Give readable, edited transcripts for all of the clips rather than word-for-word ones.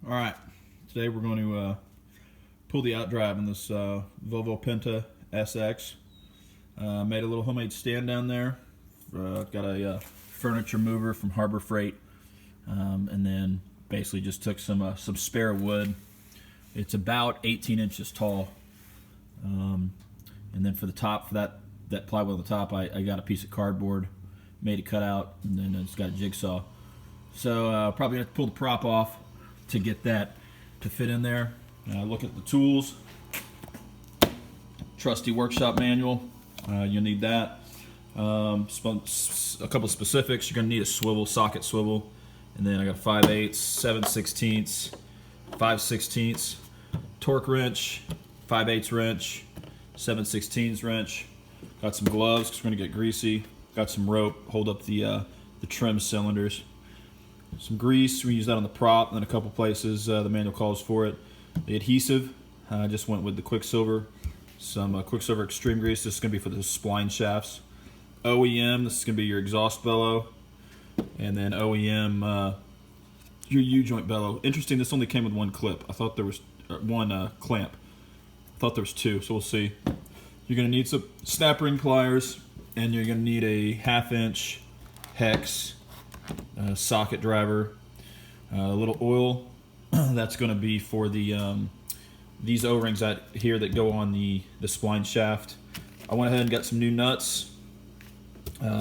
All right, today we're going to pull the outdrive in this Volvo Penta SX. Made a little homemade stand down there. Got a furniture mover from Harbor Freight, and then basically just took some spare wood. It's about 18 inches tall, and then for the top, for that plywood on the top, I got a piece of cardboard, made a cutout, and then it's got a jigsaw. So probably have to pull the prop off to get that to fit in there. Look at the tools. Trusty workshop manual. You'll need that. A couple specifics. You're going to need a swivel, socket swivel, and then I got 5/8, 7/16, 5/16 torque wrench, 5/8 wrench, 7/16 wrench. Got some gloves because we're going to get greasy. Got some rope, hold up the trim cylinders. Some grease, we use that on the prop, and then a couple places the manual calls for it. The adhesive, I just went with the Quicksilver. Some Quicksilver Extreme Grease, this is going to be for the spline shafts. OEM, this is going to be your exhaust bellow. And then OEM, your U-joint bellow. Interesting, this only came with one clip. I thought there was one clamp. I thought there was two, so we'll see. You're going to need some snap ring pliers, and you're going to need a 1/2 inch hex socket driver, a little oil. That's going to be for the these O-rings out here that go on the spline shaft. I went ahead and got some new nuts.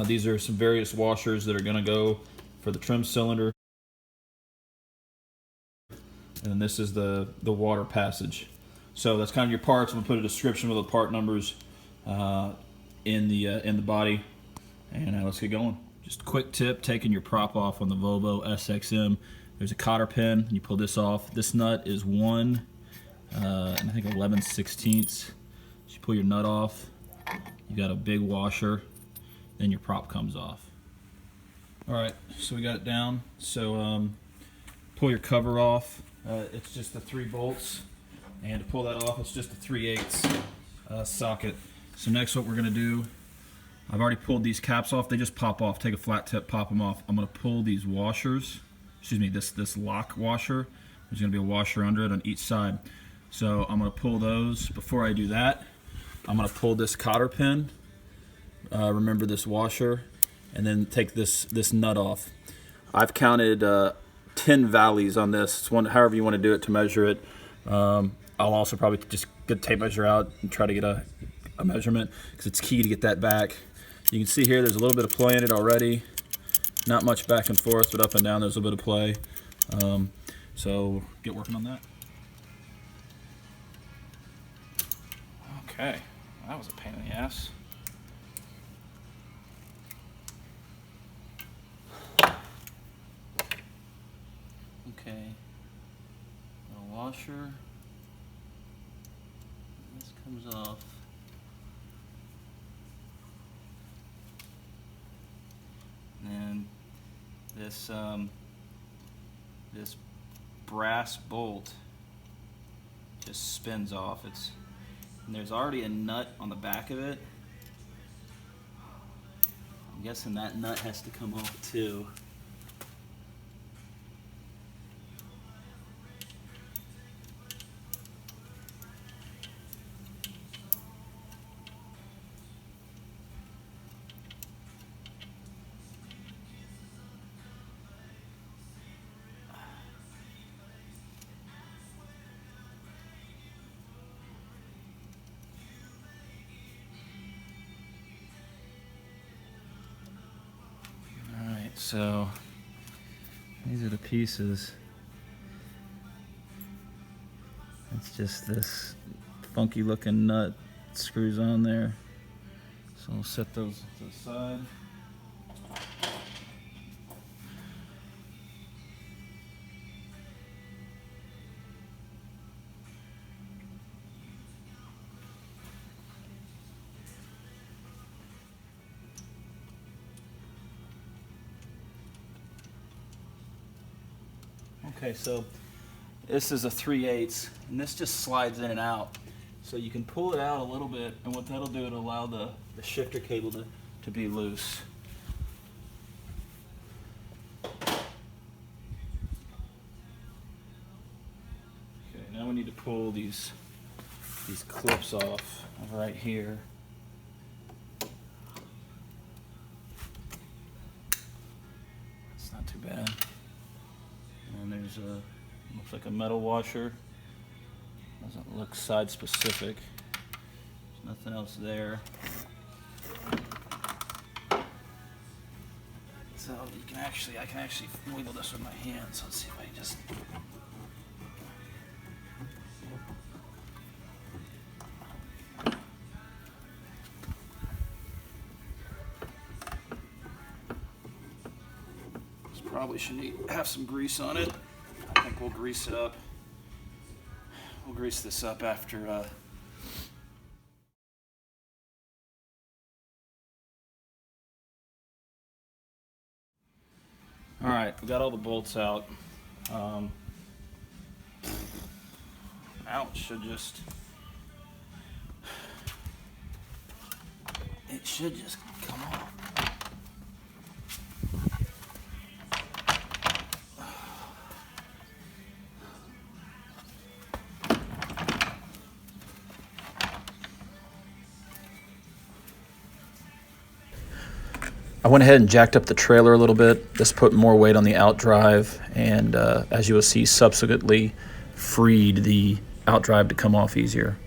These are some various washers that are going to go for the trim cylinder, and this is the water passage. So that's kind of your parts. I'm going to put a description with the part numbers in the body, and let's get going. Just a quick tip, taking your prop off on the Volvo SXM. There's a cotter pin, you pull this off. This nut is 1 and I think 11/16. You pull your nut off, you got a big washer, then your prop comes off. All right, so we got it down. So pull your cover off. It's just the 3 bolts, and to pull that off, it's just a 3/8 socket. So next what we're gonna do, I've already pulled these caps off. They just pop off. Take a flat tip, pop them off. I'm going to pull these washers. Excuse me, this lock washer. There's going to be a washer under it on each side. So I'm going to pull those. Before I do that, I'm going to pull this cotter pin. Remember this washer, and then take this nut off. I've counted 10 valleys on this. It's one, however you want to do it to measure it. I'll also probably just get a tape measure out and try to get a measurement, because it's key to get that back. You can see here there's a little bit of play in it already. Not much back and forth, but up and down there's a bit of play. So get working on that. Okay, that was a pain in the ass. Okay, a washer. This comes off. And this brass bolt just spins off. And there's already a nut on the back of it. I'm guessing that nut has to come off too. So these are the pieces. It's just this funky looking nut screws on there. So we'll set those to the side. Okay, so this is a 3/8, and this just slides in and out. So you can pull it out a little bit, and what that'll do, it'll allow the shifter cable to be loose. pull these clips off right here. It's not too bad. And there's looks like a metal washer. Doesn't look side specific. There's nothing else there. So I can actually wiggle this with my hands. Let's see if I can just. This probably should have some grease on it. I think we'll grease it up. We'll grease this up after. All right, we got all the bolts out. Now it should just come off. I went ahead and jacked up the trailer a little bit. This put more weight on the outdrive, and as you will see, subsequently freed the outdrive to come off easier.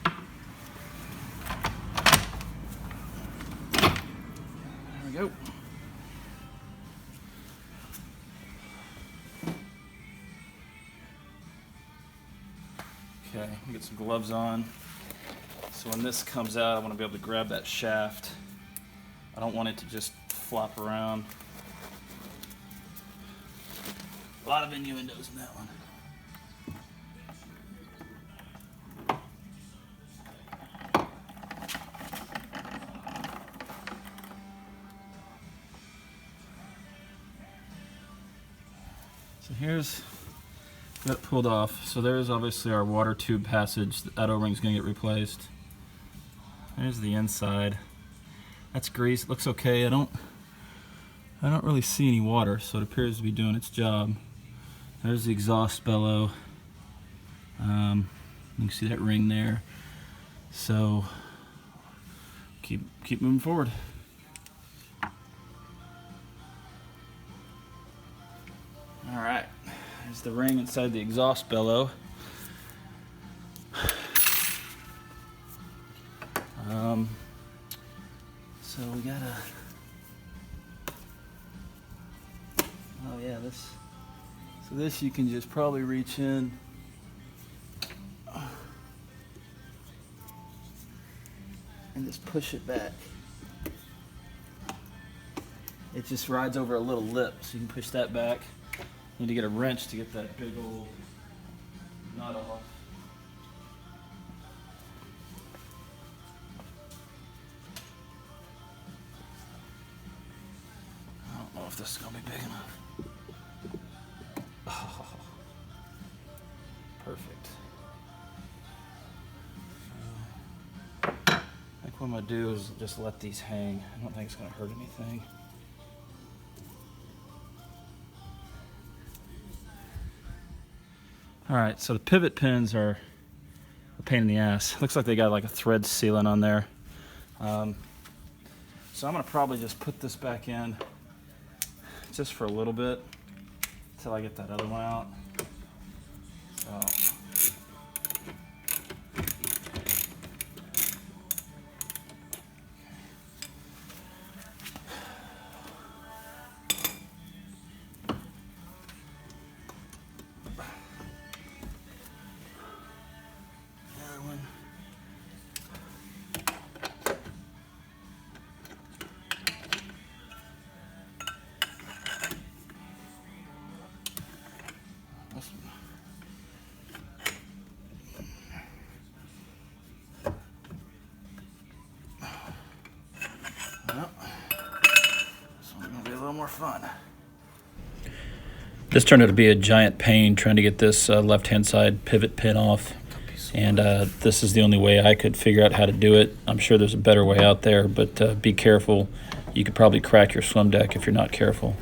There we go. Okay, get some gloves on. So when this comes out, I want to be able to grab that shaft. I don't want it to just flop around. A lot of innuendos in that one. So here's, got it pulled off. So there's obviously our water tube passage. That O-ring's gonna get replaced. There's the inside. That's grease. It looks okay. I don't really see any water, so it appears to be doing its job. There's the exhaust bellow. You can see that ring there. So keep moving forward. All right. There's the ring inside the exhaust bellow. So we gotta, oh yeah, this you can just probably reach in and just push it back. It just rides over a little lip, so you can push that back. You need to get a wrench to get that big old nut off. If this is gonna be big enough. Oh, perfect. I think what I'm gonna do is just let these hang. I don't think it's gonna hurt anything. All right, so the pivot pins are a pain in the ass. Looks like they got like a thread sealant on there. So I'm gonna probably just put this back in just for a little bit until I get that other one out. So. More fun. This turned out to be a giant pain trying to get this left-hand side pivot pin off, and this is the only way I could figure out how to do it. I'm sure there's a better way out there, but be careful. You could probably crack your swim deck if you're not careful.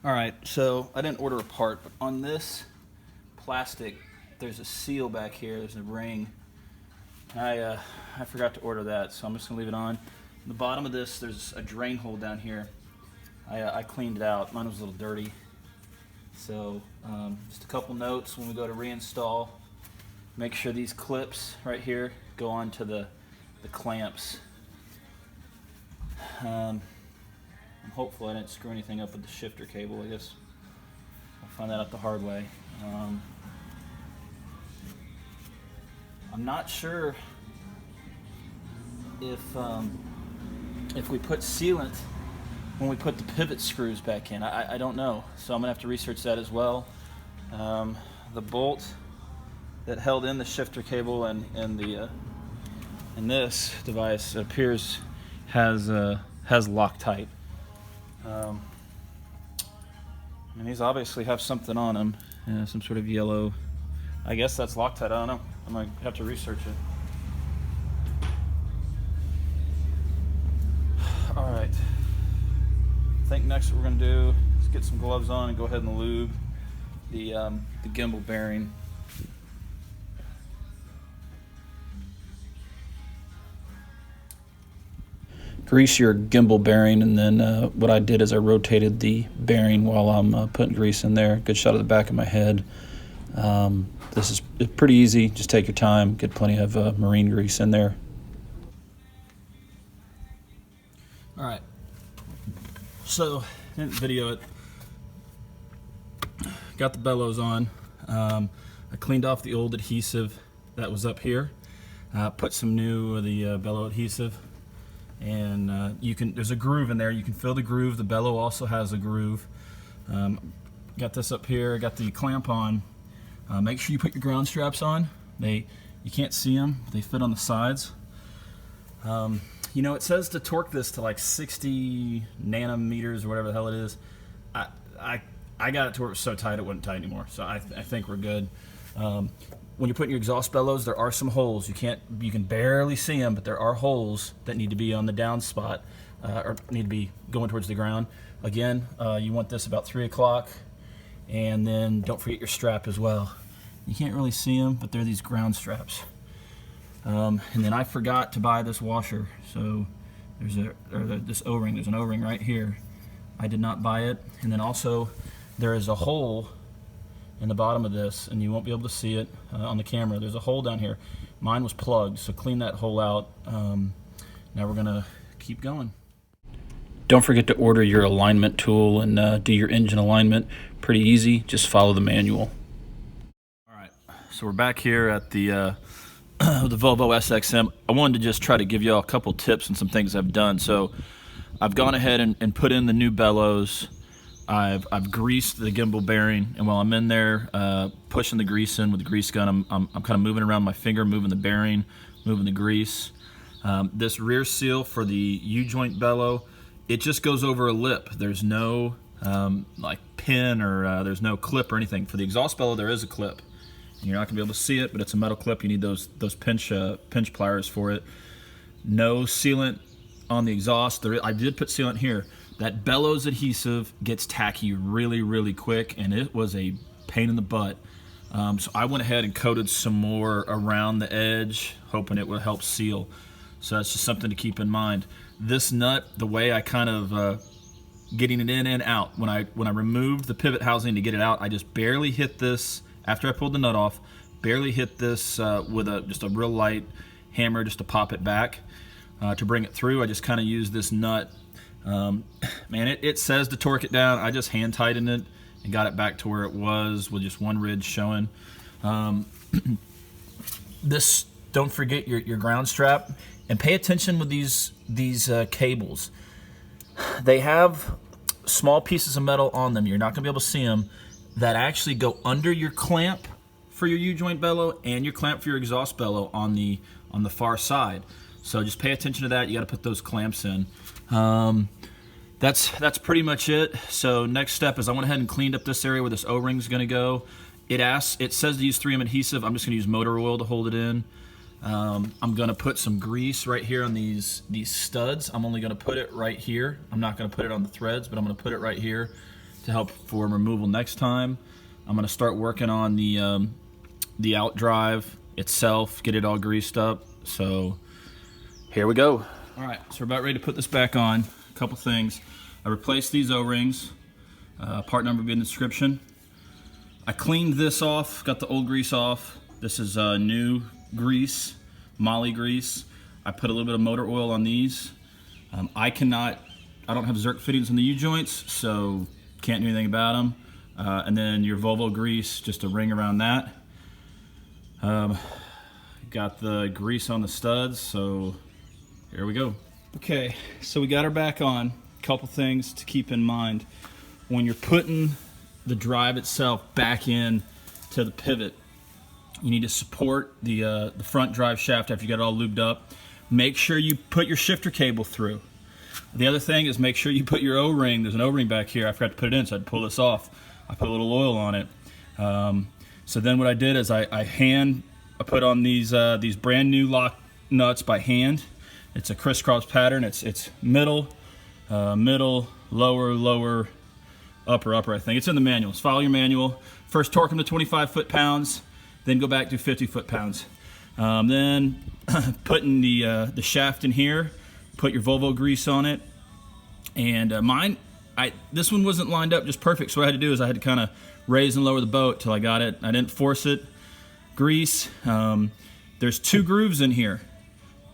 All right, so I didn't order a part, but on this plastic, there's a seal back here. There's a ring. I forgot to order that, so I'm just gonna leave it on. The bottom of this, there's a drain hole down here. I cleaned it out. Mine was a little dirty. So just a couple notes when we go to reinstall. Make sure these clips right here go onto the clamps. I'm hopeful I didn't screw anything up with the shifter cable. I guess I'll find that out the hard way. I'm not sure if we put sealant when we put the pivot screws back in. I don't know, so I'm gonna have to research that as well. The bolt that held in the shifter cable and this device appears has Loctite. And these obviously have something on them, some sort of yellow. I guess that's Loctite. I don't know. I'm gonna have to research it. All right. I think next what we're gonna do is get some gloves on and go ahead and lube the gimbal bearing. Grease your gimbal bearing, and then what I did is I rotated the bearing while I'm putting grease in there. Good shot of the back of my head. This is pretty easy. Just take your time, get plenty of marine grease in there. All right, so I didn't video it. Got the bellows on. I cleaned off the old adhesive that was up here. Put some new of the bellow adhesive. And there's a groove in there. You can feel the groove. The bellow also has a groove. Got this up here. Got the clamp on. Make sure you put your ground straps on. You can't see them. They fit on the sides. You know, it says to torque this to like 60 nanometers or whatever the hell it is. I got it to where it was so tight it wasn't tight anymore. So I think we're good. When you're putting your exhaust bellows, there are some holes. You can barely see them, but there are holes that need to be on the down spot, or need to be going towards the ground. Again, you want this about 3 o'clock, and then don't forget your strap as well. You can't really see them, but they're these ground straps. And then I forgot to buy this washer, so this O-ring. There's an O-ring right here. I did not buy it, and then also there is a hole in the bottom of this, and you won't be able to see it on the camera. There's a hole down here. Mine was plugged, so clean that hole out. Now we're gonna keep going. Don't forget to order your alignment tool and do your engine alignment. Pretty easy, just follow the manual. All right, so we're back here at the Volvo SXM. I wanted to just try to give y'all a couple tips and some things I've done. So I've gone ahead and put in the new bellows. I've greased the gimbal bearing, and while I'm in there pushing the grease in with the grease gun, I'm kind of moving around my finger, moving the bearing, moving the grease. This rear seal for the U-joint bellow, it just goes over a lip. There's no like pin or there's no clip or anything. For the exhaust bellow, there is a clip. And you're not gonna be able to see it, but it's a metal clip. You need those pinch pliers for it. No sealant on the exhaust. I did put sealant here. That bellows adhesive gets tacky really, really quick, and it was a pain in the butt. So I went ahead and coated some more around the edge, hoping it would help seal. So that's just something to keep in mind. This nut, the way I kind of getting it in and out, when I removed the pivot housing to get it out, I just barely hit this after I pulled the nut off. Barely hit this with just a real light hammer just to pop it back. To bring it through, I just kind of used this nut. Man, it says to torque it down. I just hand tightened it and got it back to where it was with just one ridge showing. This, don't forget your ground strap, and pay attention with these cables. They have small pieces of metal on them. You're not gonna be able to see them, that actually go under your clamp for your U-joint bellow and your clamp for your exhaust bellow on the far side. So just pay attention to that. You got to put those clamps in. That's pretty much it. So next step is I went ahead and cleaned up this area where this O-ring is going to go. It says to use 3M adhesive. I'm just going to use motor oil to hold it in. I'm going to put some grease right here on these studs. I'm only going to put it right here. I'm not going to put it on the threads, but I'm going to put it right here to help for removal next time. I'm going to start working on the out drive itself, get it all greased up. So here we go. All right, so we're about ready to put this back on. A couple things. I replaced these O-rings. Part number will be in the description. I cleaned this off, got the old grease off. This is new grease, moly grease. I put a little bit of motor oil on these. I don't have Zerk fittings on the U-joints, so can't do anything about them. And then your Volvo grease, just a ring around that. Got the grease on the studs, so here we go. Okay, so we got her back on. Couple things to keep in mind. When you're putting the drive itself back in to the pivot, you need to support the front drive shaft after you got it all lubed up. Make sure you put your shifter cable through. The other thing is make sure you put your O-ring. There's an O-ring back here. I forgot to put it in, so I had to pull this off. I put a little oil on it. So then what I did is I put on these brand new lock nuts by hand. It's a crisscross pattern. It's middle, middle, lower, lower, upper, upper, I think. It's in the manual. Just follow your manual. First torque them to 25 foot-pounds, then go back to 50 foot-pounds. Then putting the shaft in here, put your Volvo grease on it. And this one wasn't lined up just perfect, so what I had to do is I had to kind of raise and lower the boat till I got it. I didn't force it. Grease. There's 2 grooves in here.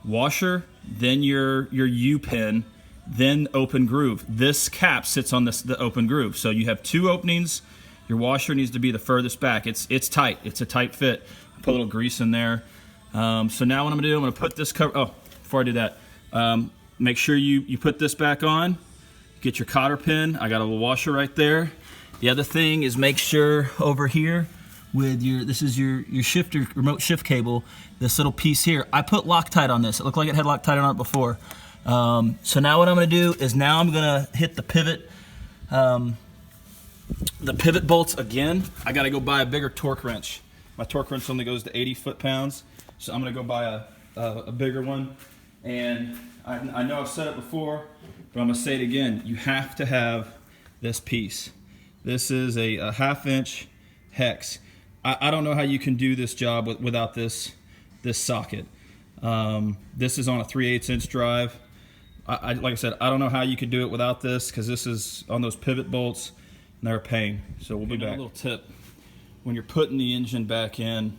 Washer, then your U-pin, then open groove. This cap sits on the open groove. So you have 2 openings. Your washer needs to be the furthest back. It's tight. It's a tight fit. I put a little grease in there. So now what I'm gonna do, I'm gonna put this cover, oh, before I do that, make sure you put this back on. Get your cotter pin. I got a little washer right there. The other thing is make sure over here with this is your shifter, remote shift cable, this little piece here. I put Loctite on this. It looked like it had Loctite on it before. So now what I'm gonna do is now I'm gonna hit the pivot bolts again. I gotta go buy a bigger torque wrench. My torque wrench only goes to 80 foot-pounds, so I'm gonna go buy a bigger one. And I know I've said it before, but I'm gonna say it again. You have to have this piece. This is a 1/2-inch hex. I don't know how you can do this job without this socket. This is on a 3/8-inch drive. Like I said, I don't know how you could do it without this, because this is on those pivot bolts and they're a pain. So we'll be back. A little tip: when you're putting the engine back in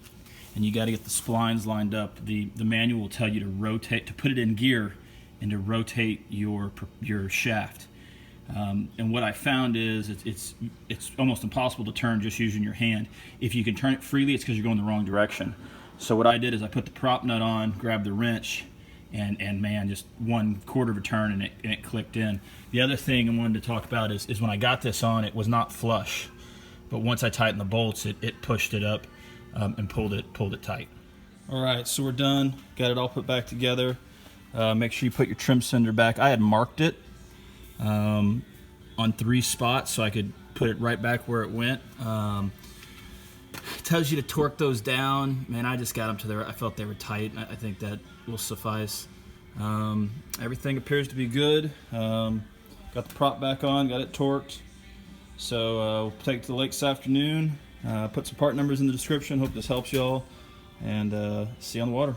and you got to get the splines lined up, the manual will tell you to rotate, to put it in gear and to rotate your shaft. And what I found is it's almost impossible to turn just using your hand. If you can turn it freely, it's because you're going the wrong direction. So what I did is I put the prop nut on, grabbed the wrench, and man, just 1/4 of a turn and it clicked in. The other thing I wanted to talk about is when I got this on, it was not flush, but once I tightened the bolts, it pushed it up and pulled it tight. All right, so we're done. Got it all put back together. Make sure you put your trim cylinder back. I had marked it on 3 spots so I could put it right back where it went. It tells you to torque those down. Man, I just got them to there. I felt they were tight. I think that will suffice. Everything appears to be good. Got the prop back on, got it torqued. So we'll take it to the lake this afternoon. Put some part numbers in the description. Hope this helps y'all, and see you on the water.